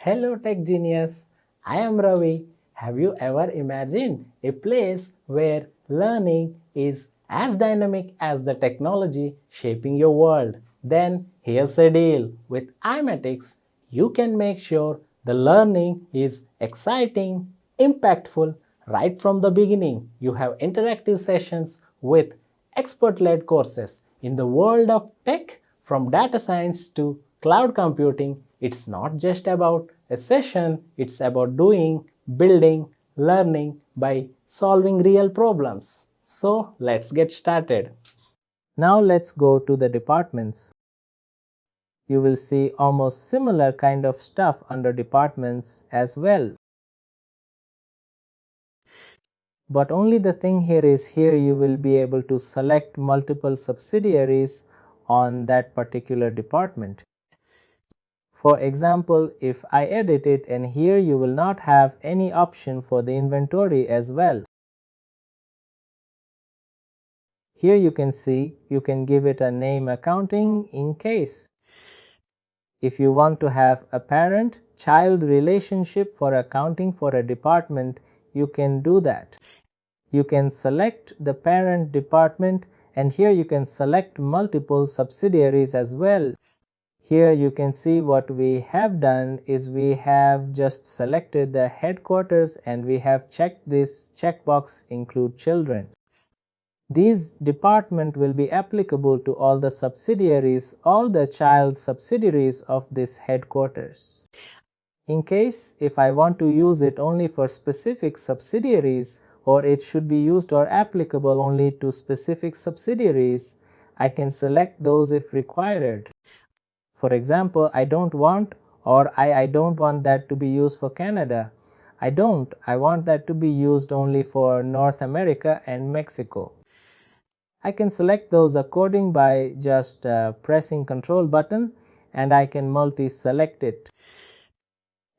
Hello Tech Genius, I am Ravi. Have you ever imagined a place where learning is as dynamic as the technology shaping your world? Then here's a deal. With iMatix, you can make sure the learning is exciting, impactful right from the beginning. You have interactive sessions with expert-led courses. In the world of tech, from data science to cloud computing, it's not just about a session, it's about doing, building, learning by solving real problems. So let's get started. Now let's go to the departments. You will see almost similar kind of stuff under departments as well. But only the thing here is here you will be able to select multiple subsidiaries on that particular department. For example, if I edit it, and here you will not have any option for the inventory as well. Here you can see you can give it a name accounting in case. If you want to have a parent-child relationship for accounting for a department, you can do that. You can select the parent department, and here you can select multiple subsidiaries as well. Here you can see what we have done is we have just selected the headquarters and we have checked this checkbox include children. These department will be applicable to all the subsidiaries, all the child subsidiaries of this headquarters. In case if I want to use it only for specific subsidiaries, or it should be used or applicable only to specific subsidiaries, I can select those if required. For example, I don't want that to be used for Canada. I want that to be used only for North America and Mexico. I can select those according by just pressing Control button, and I can multi-select it.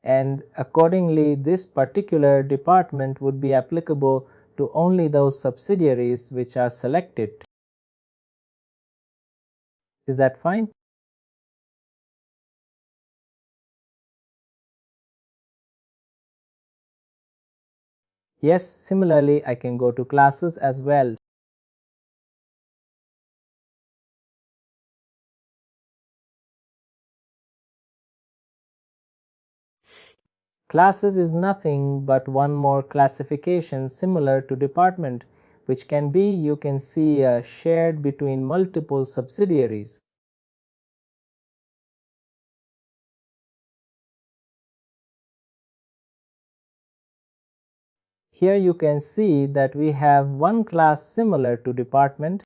And accordingly, this particular department would be applicable to only those subsidiaries which are selected. Is that fine? Yes, similarly, I can go to classes as well. Classes is nothing but one more classification similar to department, which can be, you can see, shared between multiple subsidiaries. Here you can see that we have one class similar to department.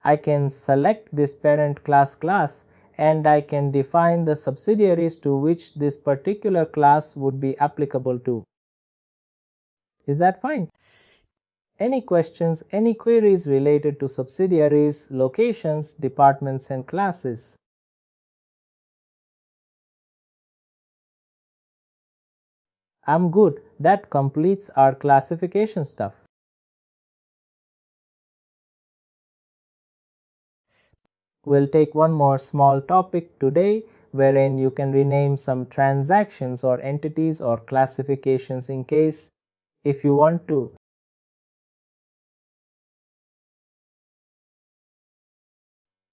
I can select this parent class and I can define the subsidiaries to which this particular class would be applicable to. Is that fine? Any questions, any queries related to subsidiaries, locations, departments and classes? I'm good. That completes our classification stuff. We'll take one more small topic today wherein you can rename some transactions or entities or classifications in case if you want to.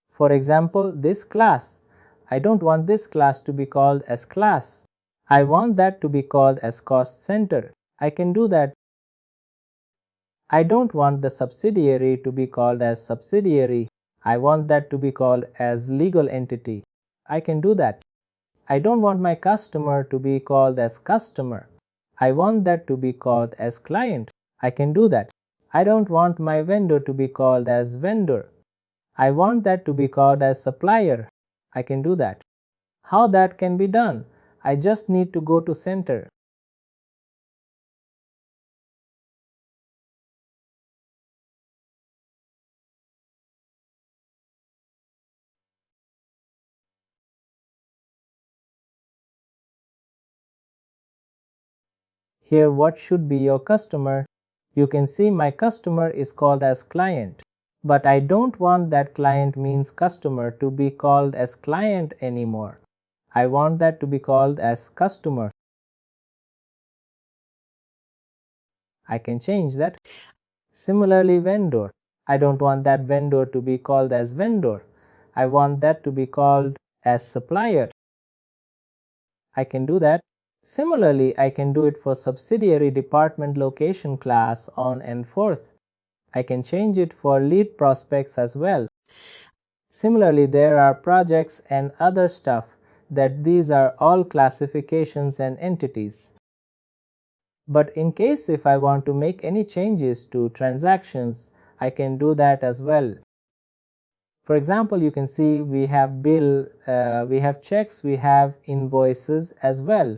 For example, this class. I don't want this class to be called as class. I want that to be called as cost center. I can do that. I don't want the subsidiary to be called as subsidiary. I want that to be called as legal entity. I can do that. I don't want my customer to be called as customer. I want that to be called as client. I can do that. I don't want my vendor to be called as vendor. I want that to be called as supplier. I can do that. How that can be done? I just need to go to center. Here, what should be your customer? You can see my customer is called as client, but I don't want that client means customer to be called as client anymore. I want that to be called as customer. I can change that. Similarly, vendor. I don't want that vendor to be called as vendor. I want that to be called as supplier. I can do that. Similarly, I can do it for subsidiary department location class on and forth. I can change it for lead prospects as well. Similarly, there are projects and other stuff that these are all classifications and entities. But in case if I want to make any changes to transactions, I can do that as well. For example, you can see we have bill, we have checks, we have invoices as well.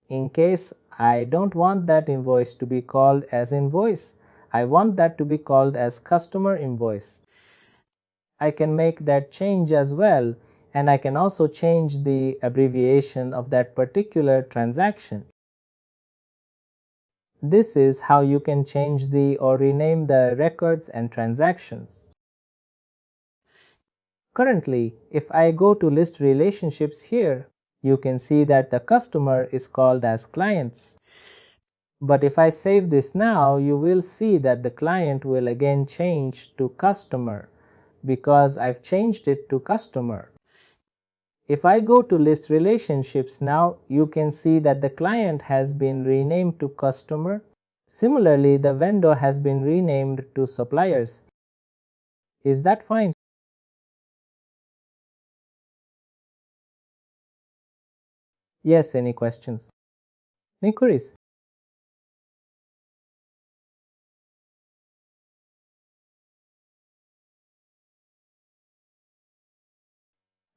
In case I don't want that invoice to be called as invoice, I want that to be called as customer invoice. I can make that change as well, and I can also change the abbreviation of that particular transaction. This is how you can change the or rename the records and transactions. Currently, if I go to list relationships here, you can see that the customer is called as clients. But if I save this now, you will see that the client will again change to customer because I've changed it to customer. If I go to list relationships now, you can see that the client has been renamed to customer. Similarly, the vendor has been renamed to suppliers. Is that fine? Yes, any questions? Any queries?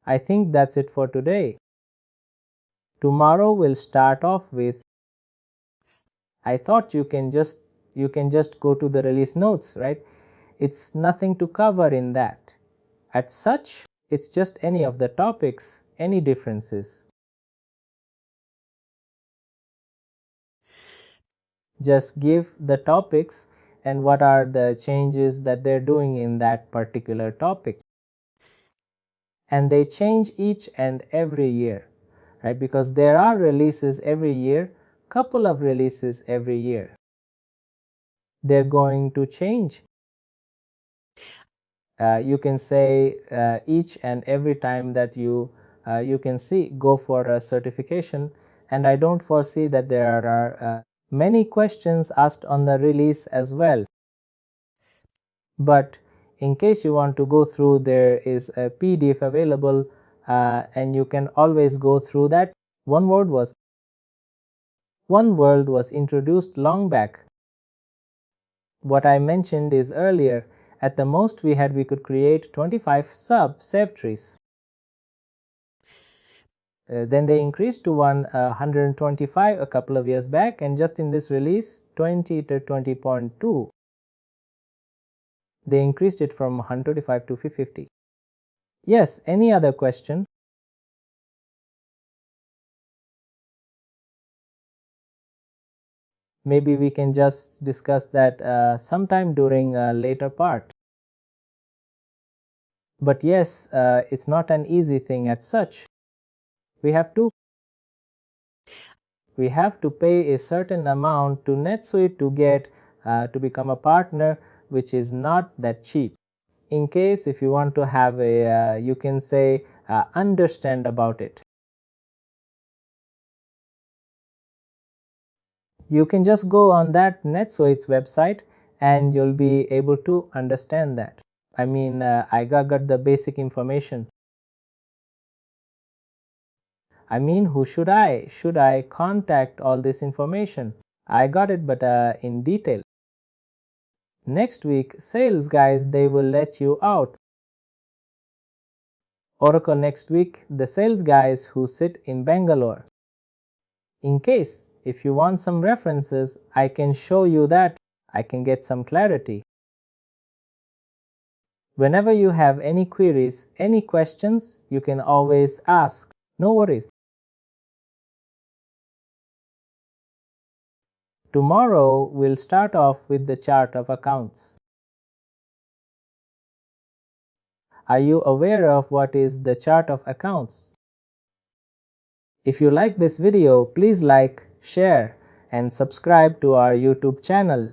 I think that's it for today. Tomorrow we'll start off with, I thought you can just go to the release notes, right? It's nothing to cover in that. As such, it's just any of the topics, any differences. Just give the topics and what are the changes that they're doing in that particular topic. And they change each and every year, right? Because there are releases every year, couple of releases every year. They're going to change. You can say each and every time that you can see go for a certification, and I don't foresee that there are many questions asked on the release as well. But in case you want to go through, there is a PDF available and you can always go through that. One world was introduced long back. What I mentioned is earlier, at the most we could create 25 save trees. Then they increased to 125 a couple of years back, and just in this release 20 to 20.2 they increased it from 125 to 50. Yes, any other question? Maybe we can just discuss that sometime during a later part. But yes, it's not an easy thing as such. We have to pay a certain amount to NetSuite to get to become a partner, which is not that cheap. In case if you want to have a you can say understand about it, you can just go on that NetSuite's website and you'll be able to understand that. I mean, I got the basic information. I mean, who should I contact all this information? I got it, but in detail. Next week, sales guys, they will let you out. Oracle next week, the sales guys who sit in Bangalore. In case if you want some references, I can show you that. I can get some clarity. Whenever you have any queries, any questions, you can always ask. No worries. Tomorrow we'll start off with the chart of accounts. Are you aware of what is the chart of accounts? If you like this video, please like, share, and subscribe to our YouTube channel.